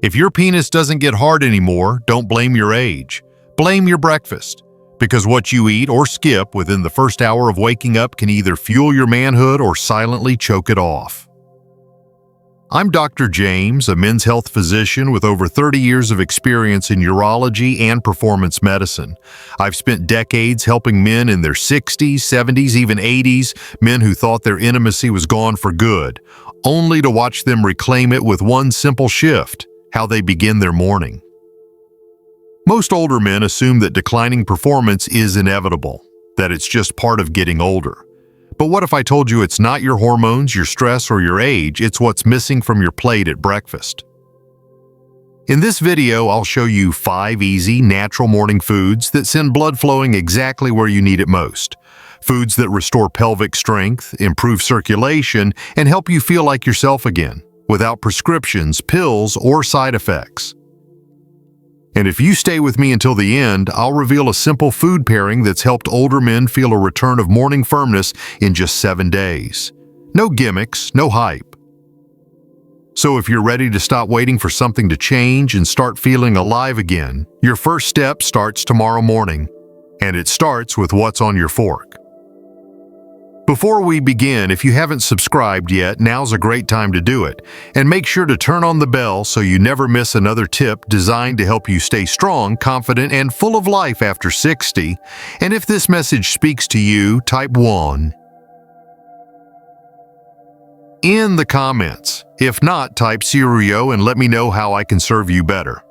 If your penis doesn't get hard anymore, don't blame your age. Blame your breakfast. Because what you eat or skip within the first hour of waking up can either fuel your manhood or silently choke it off. I'm Dr. James, a men's health physician with over 30 years of experience in urology and performance medicine. I've spent decades helping men in their 60s, 70s, even 80s, men who thought their intimacy was gone for good, only to watch them reclaim it with one simple shift: how they begin their morning. Most older men assume that declining performance is inevitable, that it's just part of getting older. But what if I told you it's not your hormones, your stress, or your age, it's what's missing from your plate at breakfast? In this video, I'll show you 5 easy, natural morning foods that send blood flowing exactly where you need it most. Foods that restore pelvic strength, improve circulation, and help you feel like yourself again, without prescriptions, pills, or side effects. And if you stay with me until the end, I'll reveal a simple food pairing that's helped older men feel a return of morning firmness in just 7 days. No gimmicks, no hype. So if you're ready to stop waiting for something to change and start feeling alive again, your first step starts tomorrow morning, and it starts with what's on your fork. Before we begin, if you haven't subscribed yet, now's a great time to do it. And make sure to turn on the bell so you never miss another tip designed to help you stay strong, confident, and full of life after 60. And if this message speaks to you, type 1 in the comments. If not, type Cerio and let me know how I can serve you better.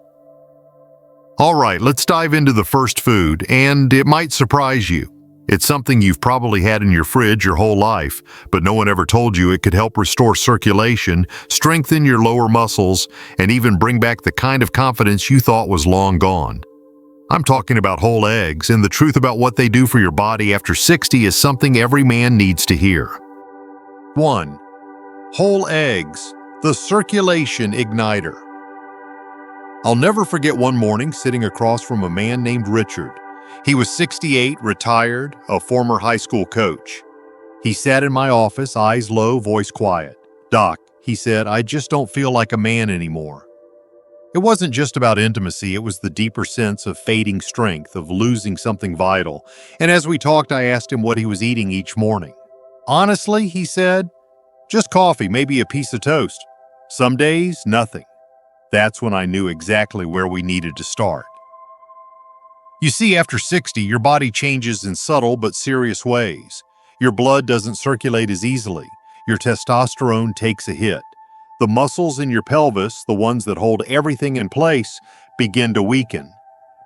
All right, let's dive into the first food, and it might surprise you. It's something you've probably had in your fridge your whole life, but no one ever told you it could help restore circulation, strengthen your lower muscles, and even bring back the kind of confidence you thought was long gone. I'm talking about whole eggs, and the truth about what they do for your body after 60 is something every man needs to hear. 1. Whole eggs, the circulation igniter. I'll never forget one morning sitting across from a man named Richard. He was 68, retired, a former high school coach. He sat in my office, eyes low, voice quiet. "Doc," he said, "I just don't feel like a man anymore." It wasn't just about intimacy, it was the deeper sense of fading strength, of losing something vital. And as we talked, I asked him what he was eating each morning. "Honestly," he said, "just coffee, maybe a piece of toast. Some days, nothing." That's when I knew exactly where we needed to start. You see, after 60, your body changes in subtle but serious ways. Your blood doesn't circulate as easily. Your testosterone takes a hit. The muscles in your pelvis, the ones that hold everything in place, begin to weaken.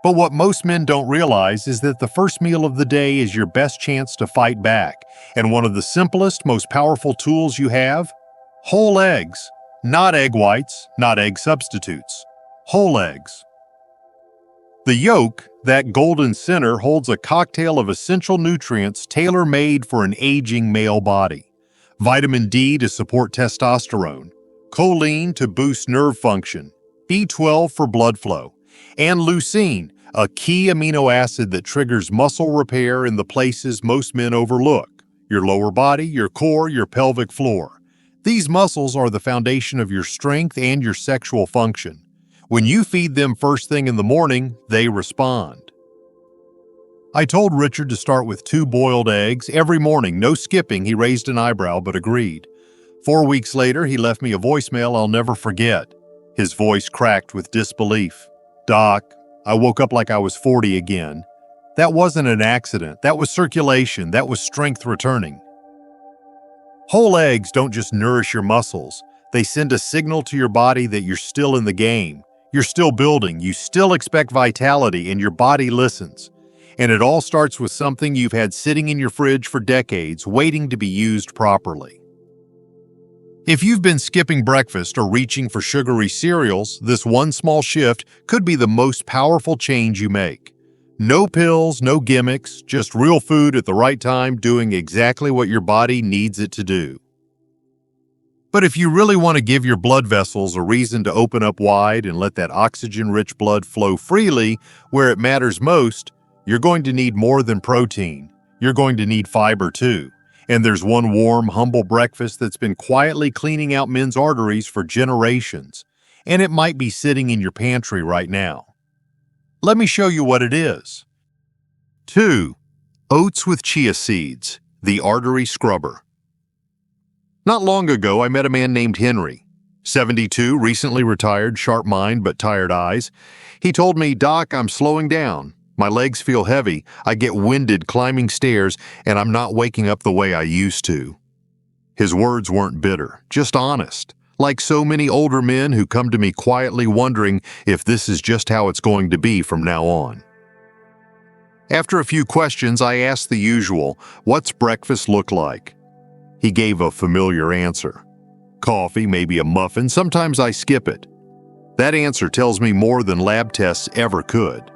But what most men don't realize is that the first meal of the day is your best chance to fight back. And one of the simplest, most powerful tools you have? Whole eggs. Not egg whites, not egg substitutes. Whole eggs. The yolk, that golden center, holds a cocktail of essential nutrients tailor-made for an aging male body. Vitamin D to support testosterone, choline to boost nerve function, B12 for blood flow, and leucine, a key amino acid that triggers muscle repair in the places most men overlook: your lower body, your core, your pelvic floor. These muscles are the foundation of your strength and your sexual function. When you feed them first thing in the morning, they respond. I told Richard to start with 2 boiled eggs every morning, no skipping. He raised an eyebrow but agreed. 4 weeks later, he left me a voicemail I'll never forget. His voice cracked with disbelief. "Doc, I woke up like I was 40 again. That wasn't an accident. That was circulation. That was strength returning." Whole eggs don't just nourish your muscles. They send a signal to your body that you're still in the game. You're still building, you still expect vitality, and your body listens. And it all starts with something you've had sitting in your fridge for decades, waiting to be used properly. If you've been skipping breakfast or reaching for sugary cereals, this one small shift could be the most powerful change you make. No pills, no gimmicks, just real food at the right time, doing exactly what your body needs it to do. But if you really want to give your blood vessels a reason to open up wide and let that oxygen-rich blood flow freely where it matters most, you're going to need more than protein. You're going to need fiber too. And there's one warm, humble breakfast that's been quietly cleaning out men's arteries for generations. and it might be sitting in your pantry right now. Let me show you what it is. 2. Oats with chia seeds, the artery scrubber. Not long ago, I met a man named Henry. 72, recently retired, sharp mind but tired eyes. He told me, "Doc, I'm slowing down. My legs feel heavy, I get winded climbing stairs, and I'm not waking up the way I used to." His words weren't bitter, just honest, like so many older men who come to me quietly wondering if this is just how it's going to be from now on. After a few questions, I asked the usual, "What's breakfast look like?" He gave a familiar answer. Coffee, maybe a muffin, sometimes I skip it. That answer tells me more than lab tests ever could.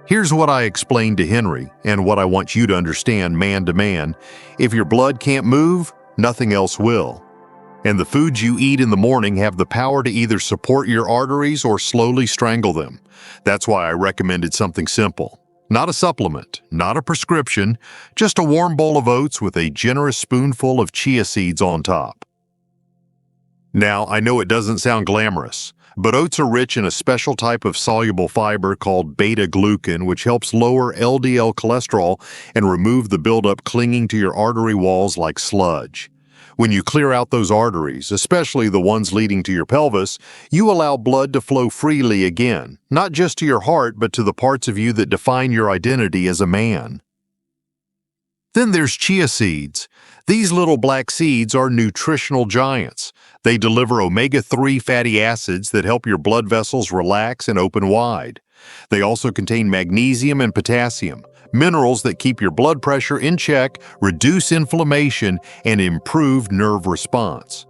Here's what I explained to Henry, and what I want you to understand man to man. If your blood can't move, nothing else will. And the foods you eat in the morning have the power to either support your arteries or slowly strangle them. That's why I recommended something simple. Not a supplement, not a prescription, just a warm bowl of oats with a generous spoonful of chia seeds on top. Now, I know it doesn't sound glamorous, but oats are rich in a special type of soluble fiber called beta-glucan, which helps lower LDL cholesterol and remove the buildup clinging to your artery walls like sludge. When you clear out those arteries, especially the ones leading to your pelvis, you allow blood to flow freely again, not just to your heart, but to the parts of you that define your identity as a man. Then there's chia seeds. These little black seeds are nutritional giants. They deliver omega-3 fatty acids that help your blood vessels relax and open wide. They also contain magnesium and potassium, minerals that keep your blood pressure in check, reduce inflammation, and improve nerve response.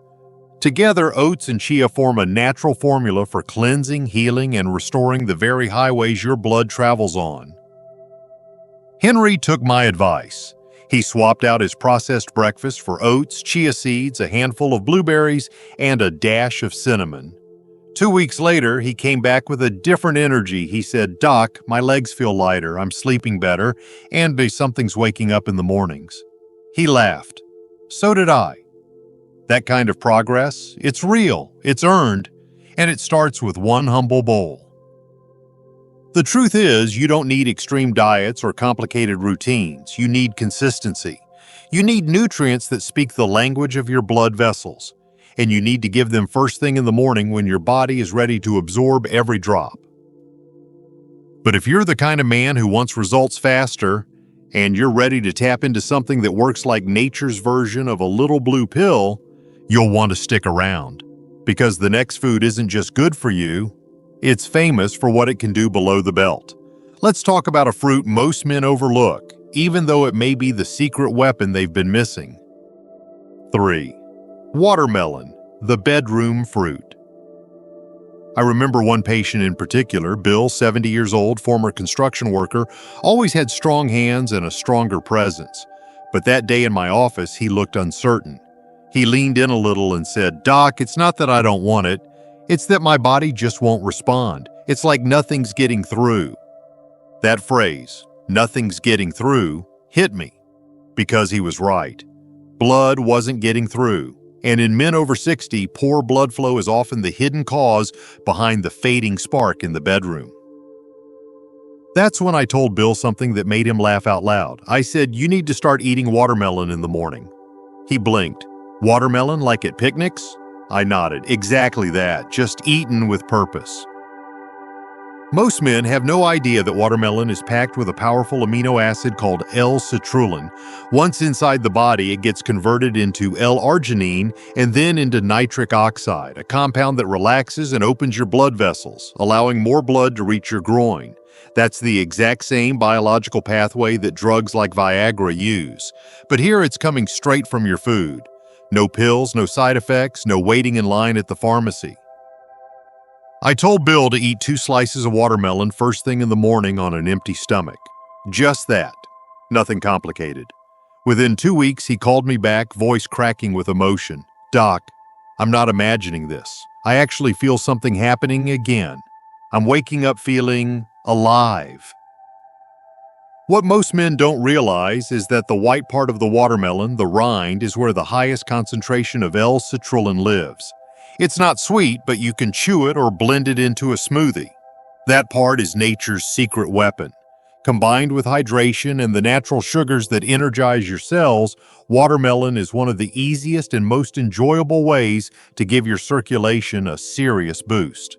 Together, oats and chia form a natural formula for cleansing, healing, and restoring the very highways your blood travels on. Henry took my advice. He swapped out his processed breakfast for oats, chia seeds, a handful of blueberries, and a dash of cinnamon. 2 weeks later, he came back with a different energy. He said, "Doc, my legs feel lighter, I'm sleeping better, and something's waking up in the mornings." He laughed. So did I. That kind of progress, it's real, it's earned, and it starts with one humble bowl. The truth is, you don't need extreme diets or complicated routines. You need consistency. You need nutrients that speak the language of your blood vessels. And you need to give them first thing in the morning when your body is ready to absorb every drop. But if you're the kind of man who wants results faster, and you're ready to tap into something that works like nature's version of a little blue pill, you'll want to stick around. Because the next food isn't just good for you, it's famous for what it can do below the belt. Let's talk about a fruit most men overlook, even though it may be the secret weapon they've been missing. 3. Watermelon, the bedroom fruit. I remember one patient in particular, Bill, 70 years old, former construction worker, always had strong hands and a stronger presence. But that day in my office, he looked uncertain. He leaned in a little and said, "Doc, it's not that I don't want it. It's that my body just won't respond. It's like nothing's getting through." That phrase, "nothing's getting through," hit me, because he was right. Blood wasn't getting through. And in men over 60, poor blood flow is often the hidden cause behind the fading spark in the bedroom. That's when I told Bill something that made him laugh out loud. I said, "You need to start eating watermelon in the morning." He blinked. "Watermelon like at picnics?" I nodded. "Exactly that, just eaten with purpose." Most men have no idea that watermelon is packed with a powerful amino acid called L-citrulline. Once inside the body, it gets converted into L-arginine and then into nitric oxide, a compound that relaxes and opens your blood vessels, allowing more blood to reach your groin. That's the exact same biological pathway that drugs like Viagra use. But here it's coming straight from your food. No pills, no side effects, no waiting in line at the pharmacy. I told Bill to eat 2 slices of watermelon first thing in the morning on an empty stomach. Just that. Nothing complicated. Within 2 weeks, he called me back, voice cracking with emotion. "Doc, I'm not imagining this. I actually feel something happening again. I'm waking up feeling alive." What most men don't realize is that the white part of the watermelon, the rind, is where the highest concentration of L-citrulline lives. It's not sweet, but you can chew it or blend it into a smoothie. That part is nature's secret weapon. Combined with hydration and the natural sugars that energize your cells, watermelon is one of the easiest and most enjoyable ways to give your circulation a serious boost.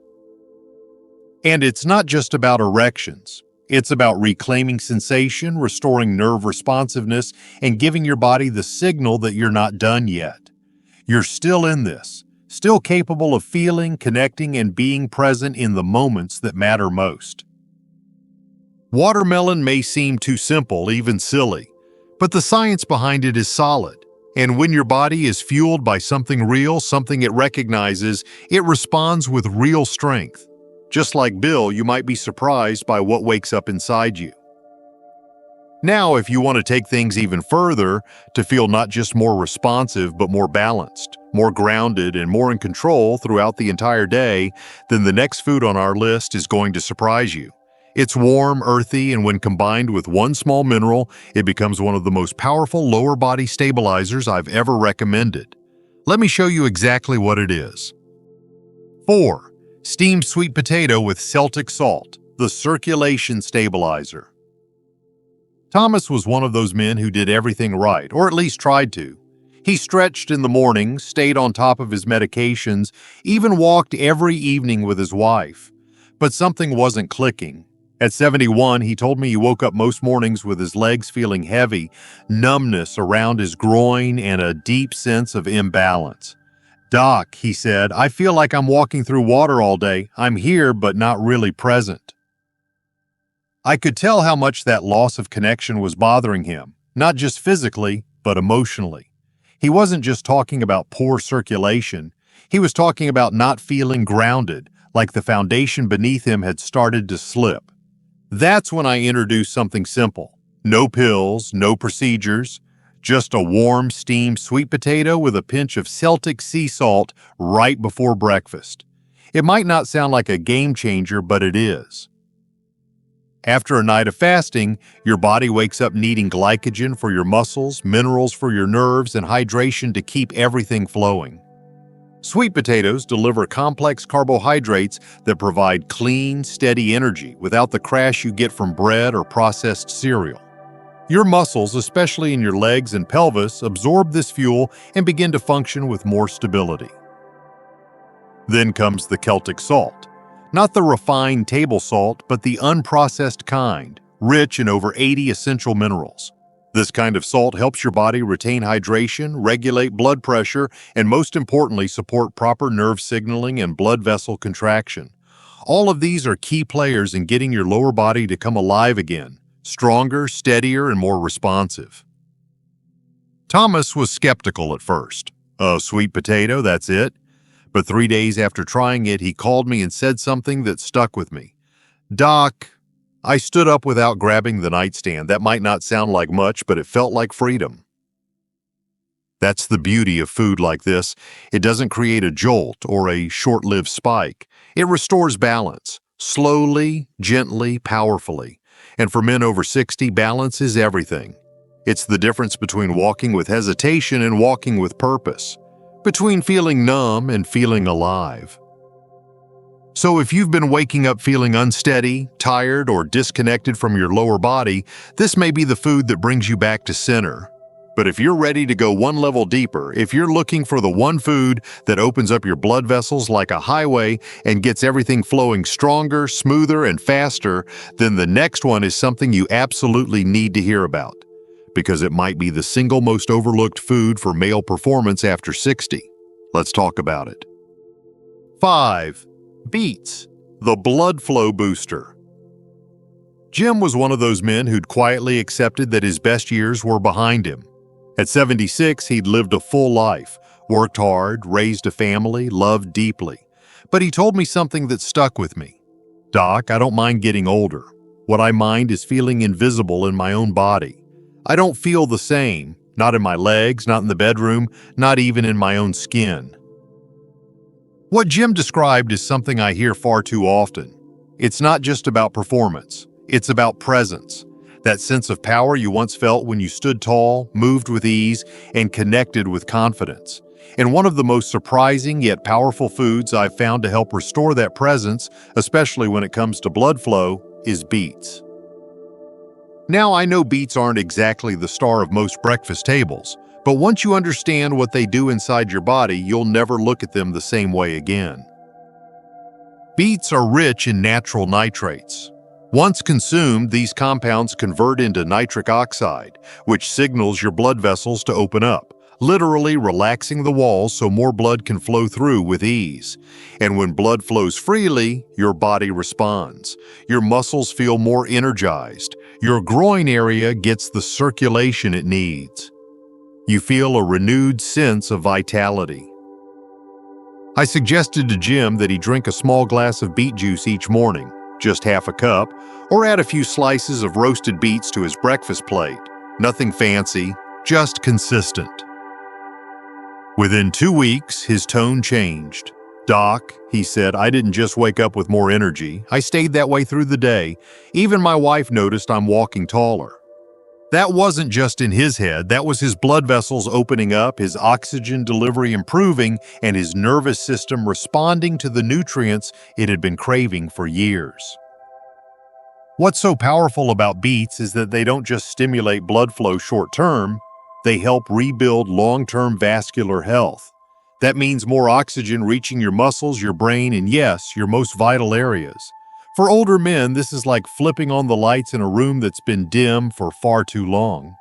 And it's not just about erections. It's about reclaiming sensation, restoring nerve responsiveness, and giving your body the signal that you're not done yet. You're still in this, still capable of feeling, connecting, and being present in the moments that matter most. Watermelon may seem too simple, even silly, but the science behind it is solid. And when your body is fueled by something real, something it recognizes, it responds with real strength. Just like Bill, you might be surprised by what wakes up inside you. Now, if you want to take things even further, to feel not just more responsive, but more balanced, more grounded, and more in control throughout the entire day, then the next food on our list is going to surprise you. It's warm, earthy, and when combined with one small mineral, it becomes one of the most powerful lower body stabilizers I've ever recommended. Let me show you exactly what it is. 4. Steamed sweet potato with Celtic salt, the circulation stabilizer. Thomas was one of those men who did everything right, or at least tried to. He stretched in the morning, stayed on top of his medications, even walked every evening with his wife. But something wasn't clicking. At 71, he told me he woke up most mornings with his legs feeling heavy, numbness around his groin, and a deep sense of imbalance. "Doc," he said, "I feel like I'm walking through water all day. I'm here, but not really present." I could tell how much that loss of connection was bothering him, not just physically, but emotionally. He wasn't just talking about poor circulation. He was talking about not feeling grounded, like the foundation beneath him had started to slip. That's when I introduced something simple. No pills, no procedures, just a warm, steamed sweet potato with a pinch of Celtic sea salt right before breakfast. It might not sound like a game changer, but it is. After a night of fasting, your body wakes up needing glycogen for your muscles, minerals for your nerves, and hydration to keep everything flowing. Sweet potatoes deliver complex carbohydrates that provide clean, steady energy without the crash you get from bread or processed cereal. Your muscles, especially in your legs and pelvis, absorb this fuel and begin to function with more stability. Then comes the Celtic salt. Not the refined table salt, but the unprocessed kind, rich in over 80 essential minerals. This kind of salt helps your body retain hydration, regulate blood pressure, and most importantly, support proper nerve signaling and blood vessel contraction. All of these are key players in getting your lower body to come alive again, stronger, steadier, and more responsive. Thomas was skeptical at first. "Oh, sweet potato, that's it?" But 3 days after trying it, he called me and said something that stuck with me. "Doc," I stood up without grabbing the nightstand. That might not sound like much, but it felt like freedom. That's the beauty of food like this. It doesn't create a jolt or a short-lived spike. It restores balance, slowly, gently, powerfully. And for men over 60, balance is everything. It's the difference between walking with hesitation and walking with purpose, between feeling numb and feeling alive. So if you've been waking up feeling unsteady, tired, or disconnected from your lower body, this may be the food that brings you back to center. But if you're ready to go one level deeper, if you're looking for the one food that opens up your blood vessels like a highway and gets everything flowing stronger, smoother, and faster, then the next one is something you absolutely need to hear about, because it might be the single most overlooked food for male performance after 60. Let's talk about it. 5. Beets, the blood flow booster. Jim was one of those men who'd quietly accepted that his best years were behind him. At 76, he'd lived a full life, worked hard, raised a family, loved deeply. But he told me something that stuck with me. "Doc, I don't mind getting older. What I mind is feeling invisible in my own body. I don't feel the same, not in my legs, not in the bedroom, not even in my own skin." What Jim described is something I hear far too often. It's not just about performance. It's about presence. That sense of power you once felt when you stood tall, moved with ease, and connected with confidence. And one of the most surprising yet powerful foods I've found to help restore that presence, especially when it comes to blood flow, is beets. Now, I know beets aren't exactly the star of most breakfast tables, but once you understand what they do inside your body, you'll never look at them the same way again. Beets are rich in natural nitrates. Once consumed, these compounds convert into nitric oxide, which signals your blood vessels to open up, literally relaxing the walls so more blood can flow through with ease. And when blood flows freely, your body responds. Your muscles feel more energized. Your groin area gets the circulation it needs. You feel a renewed sense of vitality. I suggested to Jim that he drink a small glass of beet juice each morning, just half a cup, or add a few slices of roasted beets to his breakfast plate. Nothing fancy, just consistent. Within 2 weeks, his tone changed. "Doc," he said, "I didn't just wake up with more energy. I stayed that way through the day. Even my wife noticed I'm walking taller." That wasn't just in his head, that was his blood vessels opening up, his oxygen delivery improving, and his nervous system responding to the nutrients it had been craving for years. What's so powerful about beets is that they don't just stimulate blood flow short-term, they help rebuild long-term vascular health. That means more oxygen reaching your muscles, your brain, and yes, your most vital areas. For older men, this is like flipping on the lights in a room that's been dim for far too long.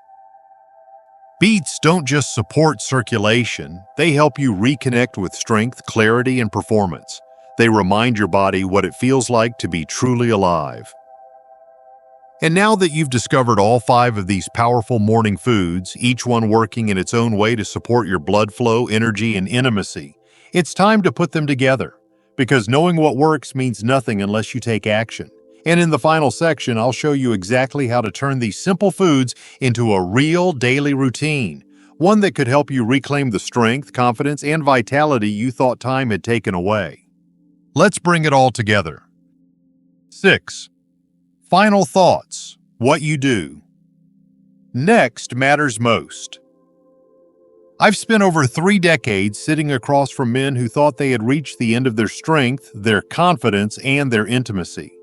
Beets don't just support circulation, they help you reconnect with strength, clarity, and performance. They remind your body what it feels like to be truly alive. And now that you've discovered all 5 of these powerful morning foods, each one working in its own way to support your blood flow, energy, and intimacy, it's time to put them together. Because knowing what works means nothing unless you take action. And in the final section, I'll show you exactly how to turn these simple foods into a real daily routine, one that could help you reclaim the strength, confidence, and vitality you thought time had taken away. Let's bring it all together. 6. Final thoughts. What you do. Next matters most. I've spent over 3 decades sitting across from men who thought they had reached the end of their strength, their confidence, and their intimacy.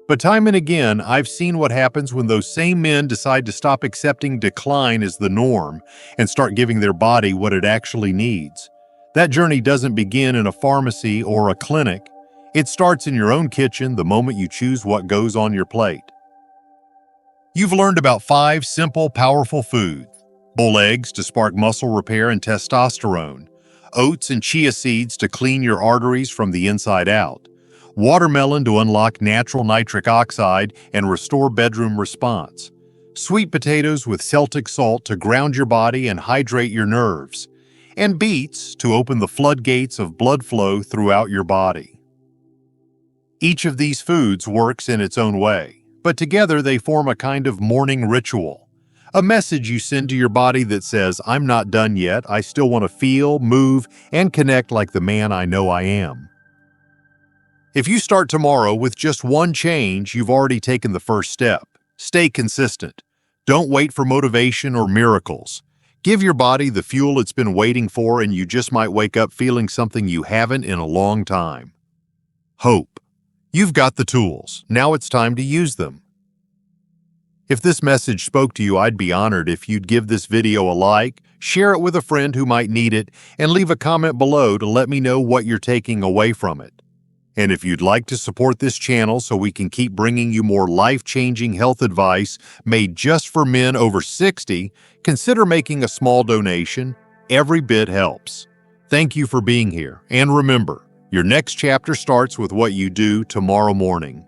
But time and again, I've seen what happens when those same men decide to stop accepting decline as the norm and start giving their body what it actually needs. That journey doesn't begin in a pharmacy or a clinic. It starts in your own kitchen the moment you choose what goes on your plate. You've learned about 5 simple, powerful foods. Whole eggs to spark muscle repair and testosterone. Oats and chia seeds to clean your arteries from the inside out. Watermelon to unlock natural nitric oxide and restore bedroom response. Sweet potatoes with Celtic salt to ground your body and hydrate your nerves. And beets to open the floodgates of blood flow throughout your body. Each of these foods works in its own way, but together they form a kind of morning ritual. A message you send to your body that says, "I'm not done yet, I still want to feel, move, and connect like the man I know I am." If you start tomorrow with just one change, you've already taken the first step. Stay consistent. Don't wait for motivation or miracles. Give your body the fuel it's been waiting for, and you just might wake up feeling something you haven't in a long time. Hope. You've got the tools. Now it's time to use them. If this message spoke to you, I'd be honored if you'd give this video a like, share it with a friend who might need it, and leave a comment below to let me know what you're taking away from it. And if you'd like to support this channel so we can keep bringing you more life-changing health advice made just for men over 60, consider making a small donation. Every bit helps. Thank you for being here, and remember, your next chapter starts with what you do tomorrow morning.